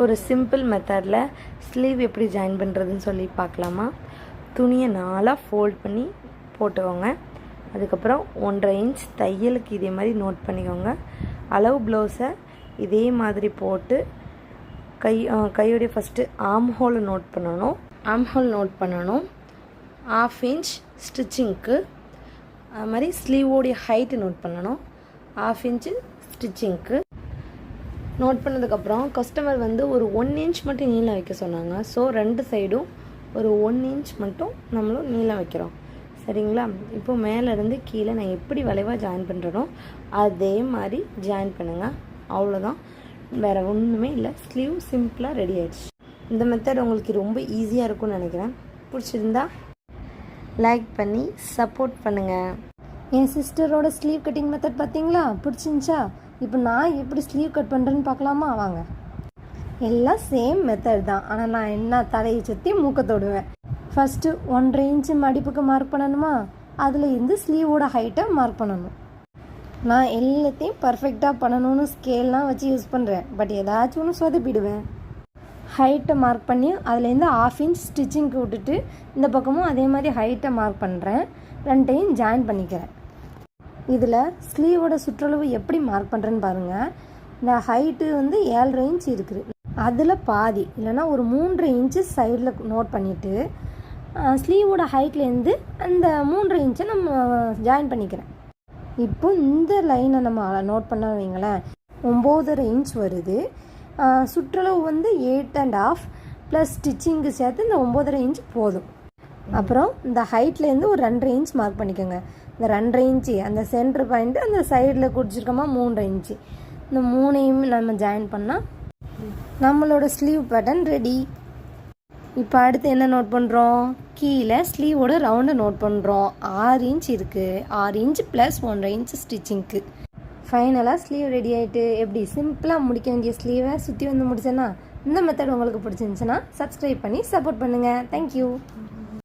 ஒரு சிம்பிள் மெத்தடில் ஸ்லீவ் எப்படி ஜாயின் பண்ணுறதுன்னு சொல்லி பார்க்கலாமா. துணியை 4ஆக ஃபோல்ட் பண்ணி போட்டுக்கோங்க. அதுக்கப்புறம் 1.5 இன்ச் தையலுக்கு இதே மாதிரி நோட் பண்ணிக்கோங்க. அளவு ப்ளவுஸை இதே மாதிரி போட்டு கையோடைய ஃபஸ்ட்டு ஆர்ம் ஹோலை நோட் பண்ணணும். 1/2 இன்ச் ஸ்டிச்சிங்க்கு. அது மாதிரி ஸ்லீவோடைய ஹைட்டு நோட் பண்ணணும். 1/2 இன்ச்சு ஸ்டிச்சிங்க்கு நோட் பண்ணதுக்கப்புறம் கஸ்டமர் வந்து ஒரு 1 இன்ச் மட்டும் நீளம் வைக்க சொன்னாங்க. ஸோ 2 சைடும் ஒரு 1 இன்ச் மட்டும் நம்மளும் நீளம் வைக்கிறோம். சரிங்களா? இப்போ மேலேருந்து கீழே நான் எப்படி வளைவாக ஜாயின் பண்ணுறனோ அதே மாதிரி ஜாயின் பண்ணுங்கள். அவ்வளோதான், வேறு ஒன்றுமே இல்லை. ஸ்லீவ் சிம்பிளாக ரெடி ஆகிடுச்சு. இந்த மெத்தட் உங்களுக்கு ரொம்ப ஈஸியாக இருக்கும்னு நினைக்கிறேன். பிடிச்சிருந்தா லைக் பண்ணி சப்போர்ட் பண்ணுங்கள். என் சிஸ்டரோட ஸ்லீவ் கட்டிங் மெத்தட் பார்த்தீங்களா? பிடிச்சிருந்துச்சா? இப்போ நான் எப்படி ஸ்லீவ் கட் பண்ணுறேன்னு பார்க்கலாமா? வாங்க. எல்லாம் சேம் மெத்தட் தான், ஆனால் நான் என்ன தலையை சுற்றி மூக்க தொடுவேன். ஃபஸ்ட்டு 1.5 இன்ச்சு மடிப்புக்கு மார்க் பண்ணணுமா, அதில் இருந்து ஸ்லீவோட ஹைட்டை மார்க் பண்ணணும். நான் எல்லாத்தையும் பர்ஃபெக்டாக பண்ணணும்னு ஸ்கேல்லாம் வச்சு யூஸ் பண்ணுறேன். பட் ஏதாச்சும் ஒன்று சொதப்பிடுவேன். ஹைட்டை மார்க் பண்ணி அதுலேருந்து 1/2 இன்ச் ஸ்டிச்சிங்க்கு விட்டுட்டு இந்த பக்கமும் அதே மாதிரி ஹைட்டை மார்க் பண்ணுறேன். 2டையும் ஜாயின் பண்ணிக்கிறேன். இதில் ஸ்லீவோட சுற்றளவு எப்படி மார்க் பண்ணுறேன்னு பாருங்கள். இந்த ஹைட்டு வந்து 7.5 இன்ச் இருக்குது. அதில் பாதி இல்லைனா ஒரு 3.5 இன்ச்சு சைடில் நோட் பண்ணிவிட்டு ஸ்லீவோட ஹைட்லேருந்து அந்த 3.5 இன்ச்சை நம்ம ஜாயின் பண்ணிக்கிறேன். இப்போ இந்த லைனை நம்ம நோட் பண்ண வைங்களேன், 9.5 இன்ச் வருது. சுற்றளவு வந்து 8.5 ப்ளஸ் ஸ்டிச்சிங்கு சேர்த்து இந்த 9.5 இன்ச் போதும். அப்புறம் இந்த ஹைட்லேருந்து ஒரு 2.5 இன்ச் மார்க் பண்ணிக்கோங்க. இந்த 2.5 இன்ச்சு அந்த சென்ட்ரு பாயிண்ட்டு அந்த சைடில் குடிச்சிருக்கோமா 3.5 இன்ச்சு. இந்த 3ஐயும் நம்ம ஜாயின் பண்ணால் நம்மளோட ஸ்லீவ் பேட்டர்ன் ரெடி. இப்போ அடுத்து என்ன நோட் பண்ணுறோம்? கீழே ஸ்லீவோட ரவுண்டை நோட் பண்ணுறோம். 6 இன்ச் இருக்குது. 6 இன்ச் ப்ளஸ் 1.5 இன்ச் ஸ்டிச்சிங்க்கு. ஃபைனலாக ஸ்லீவ் ரெடி ஆகிட்டு. எப்படி சிம்பிளாக முடிக்க வேண்டிய ஸ்லீவை சுற்றி வந்து முடிச்சேன்னா, இந்த மெத்தட் உங்களுக்கு பிடிச்சிருந்துச்சுன்னா சப்ஸ்கிரைப் பண்ணி சப்போர்ட் பண்ணுங்கள். தேங்க்யூ.